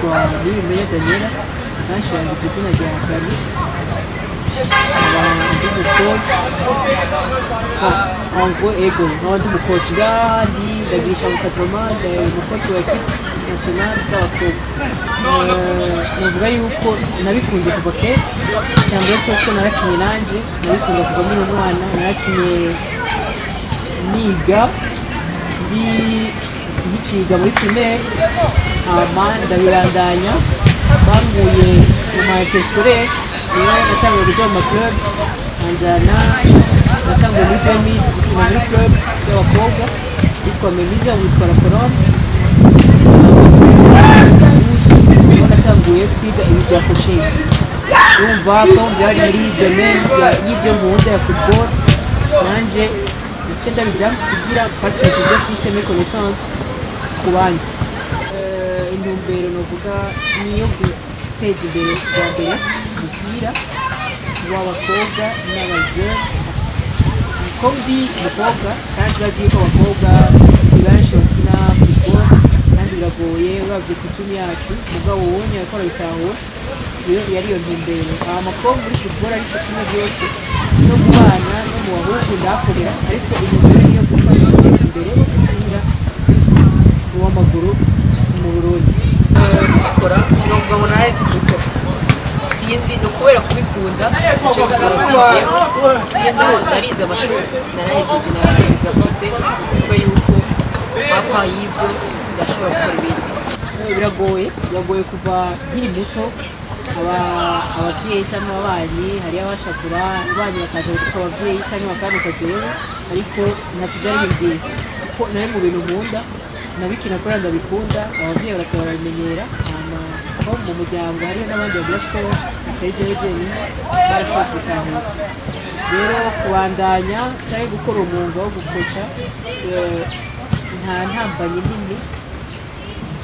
nitwa Nibimenya Daniela, benshi banzi ku izina rya Dani, ndi umukoci nkaba ndi umukoci ngahandi ndagirisha mu Katroma, umukoci wa ekipe nationale z'abakobwa. Navuga yuko nabikunze kuva kera, cyangwa cyo narakinye nanjye, nabikunze kuva nkiri umwana, narakinye niga nkiciga muri primaire, ndabirandanya banguye mu ma scolaire, natangiye kuja mu club, natangiye muri Femi gukina muri club y'abakobwa yitwa Memiza, witwa La Colombe. Natanguye kwiga ibi bya coaching, urumva ko byari muri domaine y'ibyo nkunda ya football, nanje icyo ndabijya kugira partage de fise mes connaissances ku bandi. Intumbero novuga niyo guteza imbere bwa mbere umupira w'abakobwa n'abajene, ko ndi umukobwa kandi urazi ko abakobwa si benshi bakina football kandi biragoye uravye ku tumi yacu, mugabo wonye ariko arabitahura, iyo yari iyo ntumbero. Amakobwa muri football ariko kimwe byose no mu bana no mu bahungu ndakorera, ariko intumbero niyo gufasha guteza imbere umupira w'amaguru mu Burundi. Kubikora sinovuga ngo narazi kubikora, sinzi ni ukubera kubikunda icyo gihe sinzi narize amashuri narahejeje na universite, kuko yuko hafi y'ibyo ndashobora gukora ibindi. Biragoye kuva nkiri muto, ababyeyi cyangwa ababanyi hariyo abashakura abanyi bakaza gutuka ababyeyi cyangwa bakanuka jewe, ariko ntacyo byari bimbwiye kuko nari mu bintu nkunda, nabikina kubera ndabikunda, ababyeyi barakaba babimenyera. Aho mu muryango hariyo n'abandi bagira siporo atari jewe jenyine, barashobora kubitahura. Rero kubandanya cyangwa gukora umwuga wo gukoca nta ntambamyi nini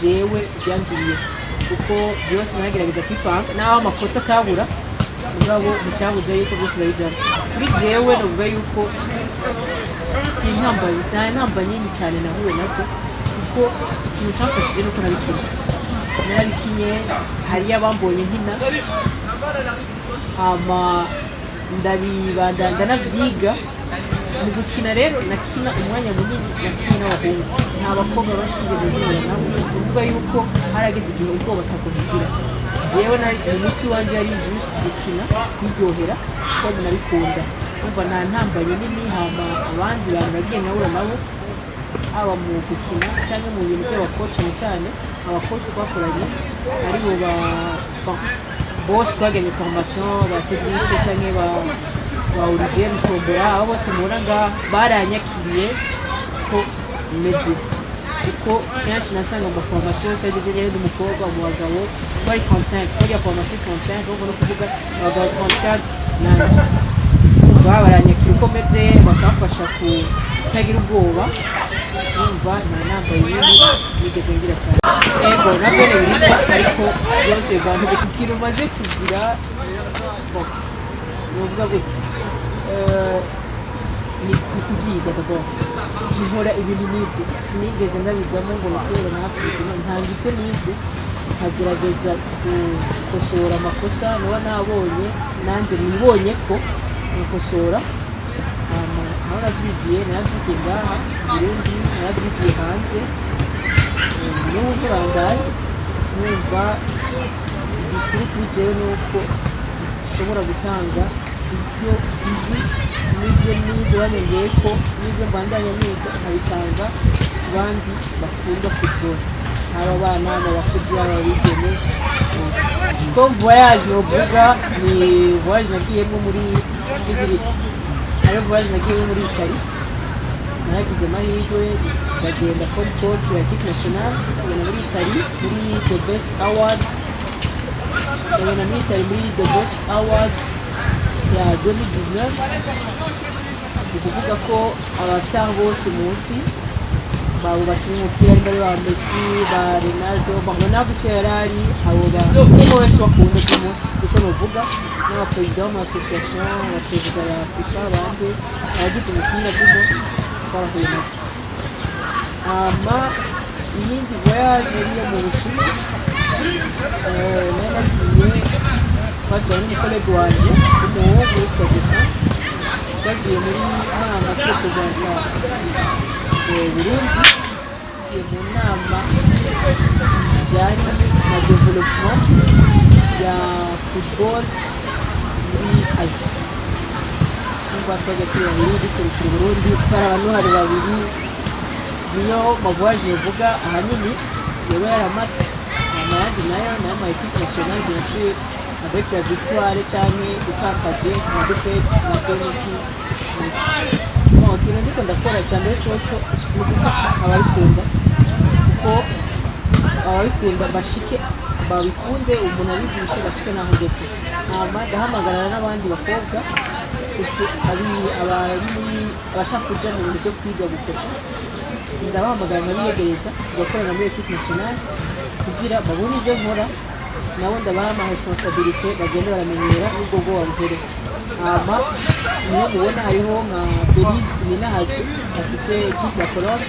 jewe byangiriye, kuko byose nagerageza kwipanga, naho amakosa atabura, mugabo nticyabuze yuko byose ndabijyana. Kuri jewe navuga yuko nta ntambamyi nini cyane nahuye nabyo, kuko ikintu cyamfashije nuko narabikinye, hariyo abambonye nkina, ndanavyiga mu gukina. Rero nakina umwanya munini, nakina n'abahungu, nta bakobwa benshi tugeze duhura nabo, kuvuga yuko harageze igihe ubwoba atakugira. Jewe mu mutwe wanje yari just gukina, kwiryohera, kuko nabikunda, umva nta ntambamyi nini. Hama abandi bantu nagiye nkahura nabo, haba mu gukina cyangwa mu bintu by'abakoci, cyane abakoci twakoranye aribo bose twaganye formation, ba Cedric cyangwa ba Olivier Mutombora, abo bose mubona ngaha baranyakiriye ko meze, kuko kenshi nasanga mu formation cyagejeje rero umukobwa mu bagabo bari 35, bari formation 35, ubwo no kuvuga abagabo 34 nanje baranyakira uko meze, bakafasha kutagira ubwoba, numva nta nambaye ibintu nigeze ngira cyane. Ego nabyo ni ibiribwa, ariko byose bivanze ku kintu umaze kugira, nuvuga gutya ni kubyiga. D'abord nkora ibintu nize, sinigeze ndabijyamo ngo nakubera nakwigina, ntanga ibyo nize nkagerageza gukosora amakosa niba nabonye, nanjye nibonye ko nkakosora. Aho nabyigiye ngaha Burundi, narabyigiye hanze, n'ubu bandaye numva igikuru kuri jewe nuko ushobora gutanga ibyo izi n'ibyo nize, bamenyeye ko n'ibyo mbandanya niga nkabitanga ku bandi bakunda football, haba abana, abakuze, ababigeme. Ko voyage novuga ni voyage nagiyemo muri zibiri, hariyo voyage nagiyemo muri Italie, naragize amahirwe ndagenda comme coach wa equipe nationale, tugenda muri Italie muri the best award, tugenda muri Italie muri the best award ya 2019. Ni kuvuga ko abastar bose munsi babo bakinnye umupira ari ba Messi, ba Ronaldo, Ronaldo Serrari, abo bose bakunda kuko novuga n'abaperezida b'amasosiyasiyo, abaperezida ba Afurika, abandi abagize umupira twahuye nabo. Iyindi voyage yo mu Bushinwa naragiye twajyanye n'umukorego wanjye w'umuhungu witwa Gusa, twagiye muri nama yo kuzajya Burundi, tugiye mu nama bijyanye na development ya football muri Asia. Twumva twajya kuri Burundi duserukira Burundi, twari abantu hari babiri, niyo mavoyaje bivuga ahanini yaba yaramatse amayandi nayo n'ama equipe nationale bien sûr avec la victoire cyangwa utakaje na defeat na penalty. Ikintu ndiko ndakora cyane cyoco ni gufasha ababikunda, kuko ababikunda bashike babikunde, umuntu abigishe bashike naho ngetse. Ndahamagarana n'abandi bakobwa abashaka kuja mu bintu byo kwiga gukoca, ndabahamagara nkabiyegereza tugakorana muri equipe nationale kugira babone ibyo nkora, nabo ndabaha ama responsabilité bagenda baramenyera n'ubwo bwo wambere. Niyo mubona hariho nka Belize Minahaje afise equipe ya Pologne,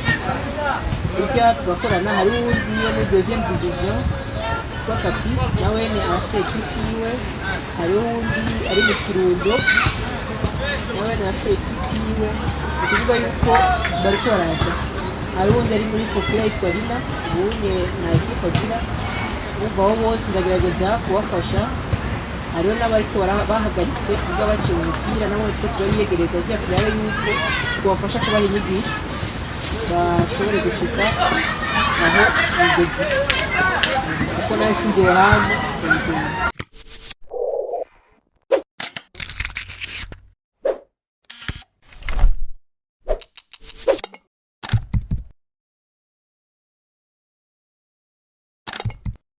burya tugakorana. Hari uwundi yo muri deuxième division witwa Kapi, nawe ni afise equipe yiwe. Hariho uwundi ari mu Kirundo, nawe ni afise equipe yiwe. Ni ukuvuga yuko bariko baraza. Hari uwundi ari muri Fofira yitwa Rina, uwunye na equipe agira. Umva abo bose ndagerageza kubafasha. Hariho n'abariko bahagaritse ubwo baciye umupira, nabo two turabiyegereza kugira turabe yuko tubafasha kubaha inyigisho bashobore gushika aho bigeze, kuko nawe sinzi ubuhanga.